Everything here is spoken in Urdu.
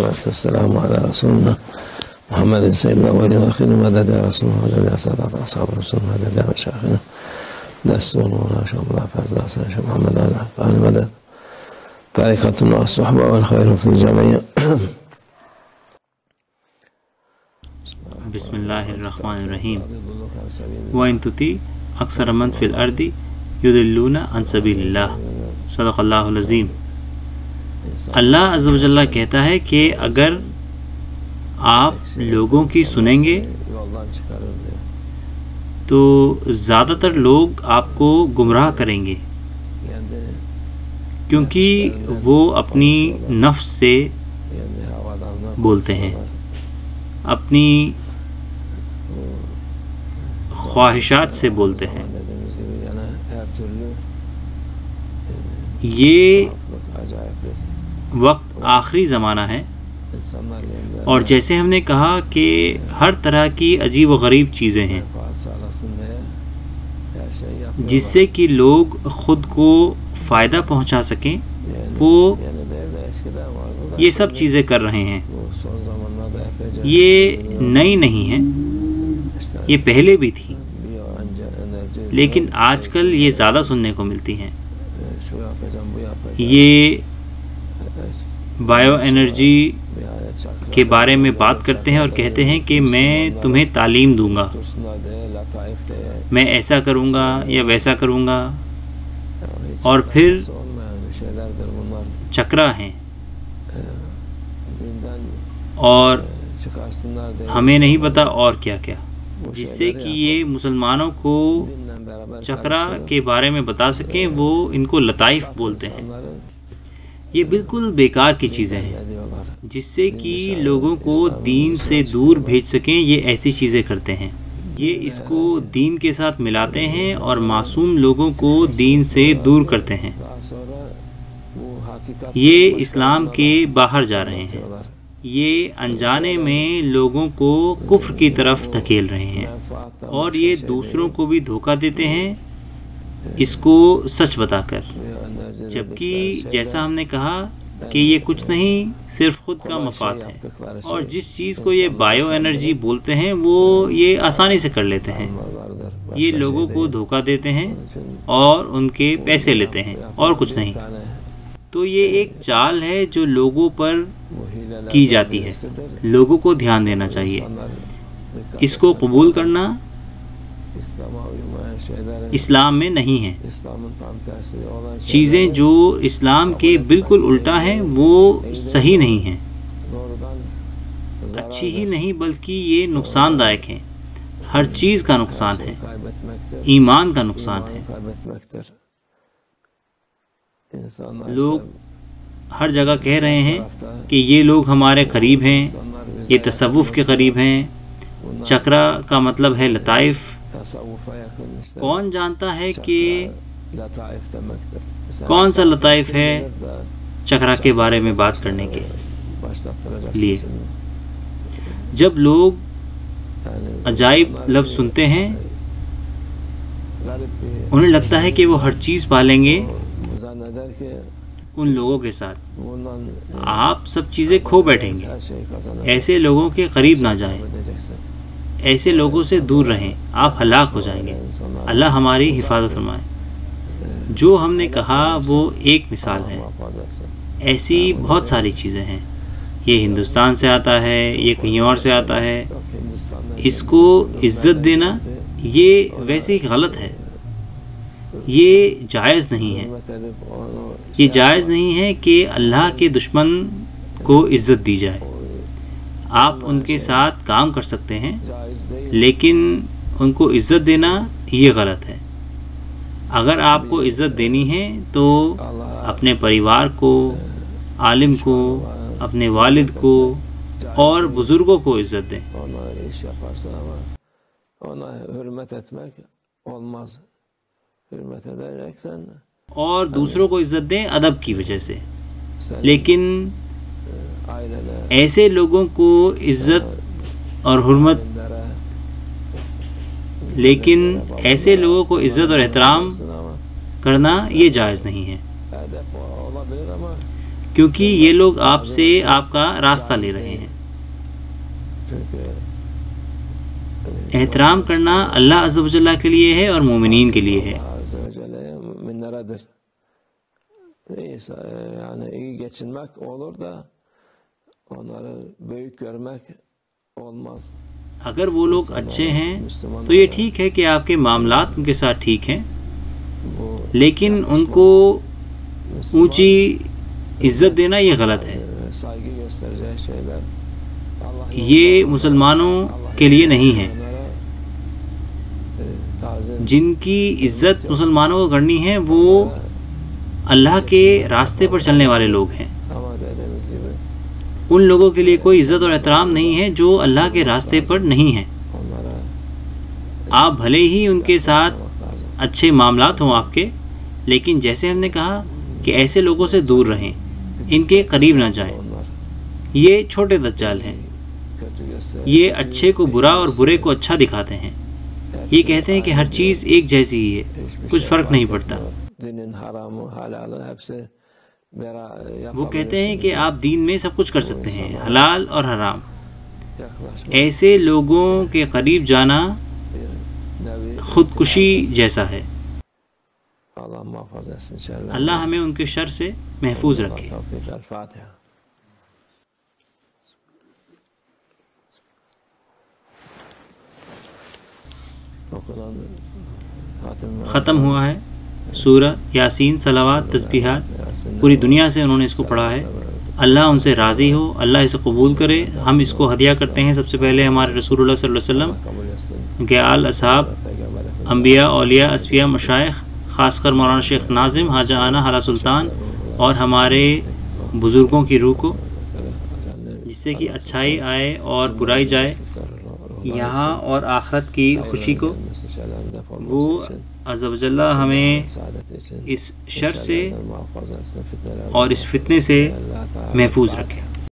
والسلام على رسولنا محمد سيد الأولين والآخرين مدد يا رسول الله مدد يا سادات أصحاب رسول مدد يا مشايخنا دستور مولانا شيخ الله حافظ حسن شيخ محمد آل مدد طريقتنا والصحبة والخير في الجميع. بسم اللہ الرحمن الرحیم. وَإِن تُطِعْ أَكْثَرَ مَنْ فِي الْأَرْضِ يُضِلُّونَ عَنْ سَبِيلِ اللَّهِ. صدق اللہ العظیم. اللہ عز و جل کہتا ہے کہ اگر آپ لوگوں کی سنیں گے تو زیادہ تر لوگ آپ کو گمراہ کریں گے، کیونکہ وہ اپنی نفس سے بولتے ہیں، اپنی خواہشات سے بولتے ہیں. یہ وقت آخری زمانہ ہے، اور جیسے ہم نے کہا کہ ہر طرح کی عجیب و غریب چیزیں ہیں جس سے کہ لوگ خود کو فائدہ پہنچا سکیں، وہ یہ سب چیزیں کر رہے ہیں. یہ نئی نہیں ہیں، یہ پہلے بھی تھی، لیکن آج کل یہ زیادہ سننے کو ملتی ہیں. یہ بایو انرجی کے بارے میں بات کرتے ہیں اور کہتے ہیں کہ میں تمہیں تعلیم دوں گا، میں ایسا کروں گا یا ویسا کروں گا، اور پھر چکرا ہیں اور ہمیں نہیں پتا اور کیا کیا، جس سے کہ یہ مسلمانوں کو چکرا کے بارے میں بتا سکیں. وہ ان کو لطائف بولتے ہیں. یہ بالکل بیکار کی چیزیں ہیں جس سے کہ لوگوں کو دین سے دور بھیج سکیں. یہ ایسی چیزیں کرتے ہیں، یہ اس کو دین کے ساتھ ملاتے ہیں اور معصوم لوگوں کو دین سے دور کرتے ہیں. یہ اسلام کے باہر جا رہے ہیں، یہ انجانے میں لوگوں کو کفر کی طرف دھکیل رہے ہیں، اور یہ دوسروں کو بھی دھوکہ دیتے ہیں اس کو سچ بتا کر. جبکہ جیسا ہم نے کہا کہ یہ کچھ نہیں، صرف خود کا مفاد ہے، اور جس چیز کو یہ بایو انرجی بولتے ہیں وہ یہ آسانی سے کر لیتے ہیں. یہ لوگوں کو دھوکہ دیتے ہیں اور ان کے پیسے لیتے ہیں اور کچھ نہیں. تو یہ ایک چال ہے جو لوگوں پر کی جاتی ہے. لوگوں کو دھیان دینا چاہیے، اس کو قبول کرنا اسلام میں نہیں ہے. چیزیں جو اسلام کے بالکل الٹا ہیں وہ صحیح نہیں ہیں، اچھی ہی نہیں بلکہ یہ نقصان دائق ہیں. ہر چیز کا نقصان ہے، ایمان کا نقصان ہے. لوگ ہر جگہ کہہ رہے ہیں کہ یہ لوگ ہمارے قریب ہیں، یہ تصوف کے قریب ہیں. چکرا کا مطلب ہے لطائف. کون جانتا ہے کہ کون سا لطائف ہے چکرا کے بارے میں بات کرنے کے لیے؟ جب لوگ عجائب لفظ سنتے ہیں انہیں لگتا ہے کہ وہ ہر چیز پالیں گے ان لوگوں کے ساتھ. آپ سب چیزیں کھو بیٹھیں گے. ایسے لوگوں کے قریب نہ جائیں، ایسے لوگوں سے دور رہیں، آپ ہلاک ہو جائیں گے. اللہ ہماری حفاظت فرمائے. جو ہم نے کہا وہ ایک مثال ہے، ایسی بہت ساری چیزیں ہیں. یہ ہندوستان سے آتا ہے، یہ کہیں اور سے آتا ہے. اس کو عزت دینا یہ ویسے ہی غلط ہے، یہ جائز نہیں ہے. یہ جائز نہیں ہے کہ اللہ کے دشمن کو عزت دی جائے. آپ ان کے ساتھ کام کر سکتے ہیں لیکن ان کو عزت دینا یہ غلط ہے. اگر آپ کو عزت دینی ہے تو اپنے پریوار کو، عالم کو، اپنے والد کو اور بزرگوں کو عزت دیں. اور دوسروں کو عزت دیں ادب کی وجہ سے. لیکن ایسے لوگوں کو عزت اور حرمت احترام کرنا یہ جائز نہیں ہے. کیونکہ یہ لوگ آپ سے آپ کا راستہ لے رہے ہیں۔ احترام کرنا اللہ عز و جل کے لیے ہے اور مومنین کے لیے ہے۔ اگر وہ لوگ اچھے ہیں تو یہ ٹھیک ہے کہ آپ کے معاملات ان کے ساتھ ٹھیک ہیں، لیکن ان کو اونچی عزت دینا یہ غلط ہے۔ یہ مسلمانوں کے لیے نہیں ہے۔ جن کی عزت مسلمانوں کو کرنی ہے وہ اللہ کے راستے پر چلنے والے لوگ ہیں۔ ان لوگوں کے لیے کوئی عزت اور احترام نہیں ہے جو اللہ کے راستے پر نہیں ہیں۔ آپ بھلے ہی ان کے ساتھ اچھے معاملات ہوں آپ کے، لیکن جیسے ہم نے کہا کہ ایسے لوگوں سے دور رہیں، ان کے قریب نہ جائیں۔ یہ چھوٹے دجال ہیں، یہ اچھے کو برا اور برے کو اچھا دکھاتے ہیں۔ یہ کہتے ہیں کہ ہر چیز ایک جیسی ہی ہے، کچھ فرق نہیں پڑتا۔ وہ کہتے ہیں کہ آپ دین میں سب کچھ کر سکتے ہیں، حلال اور حرام۔ ایسے لوگوں کے قریب جانا خودکشی جیسا ہے۔ اللہ ہمیں ان کے شر سے محفوظ رکھے۔ ختم ہوا ہے سورہ یاسین، صلوات، تسبیحات، پوری دنیا سے انہوں نے اس کو پڑھا ہے۔ اللہ ان سے راضی ہو، اللہ اسے قبول کرے۔ ہم اس کو ہدیہ کرتے ہیں سب سے پہلے ہمارے رسول اللہ صلی اللہ علیہ وسلم کے آل اصحاب، انبیاء، اولیاء، اصفیاء، مشائخ، خاص کر مولانا شیخ ناظم، حاجہ آنا، حالا سلطان اور ہمارے بزرگوں کی روح کو، جس سے کہ اچھائی آئے اور برائی جائے، یہاں اور آخرت کی خوشی کو۔ وہ عز و جل ہمیں اس شر سے اور اس فتنے سے محفوظ رکھے۔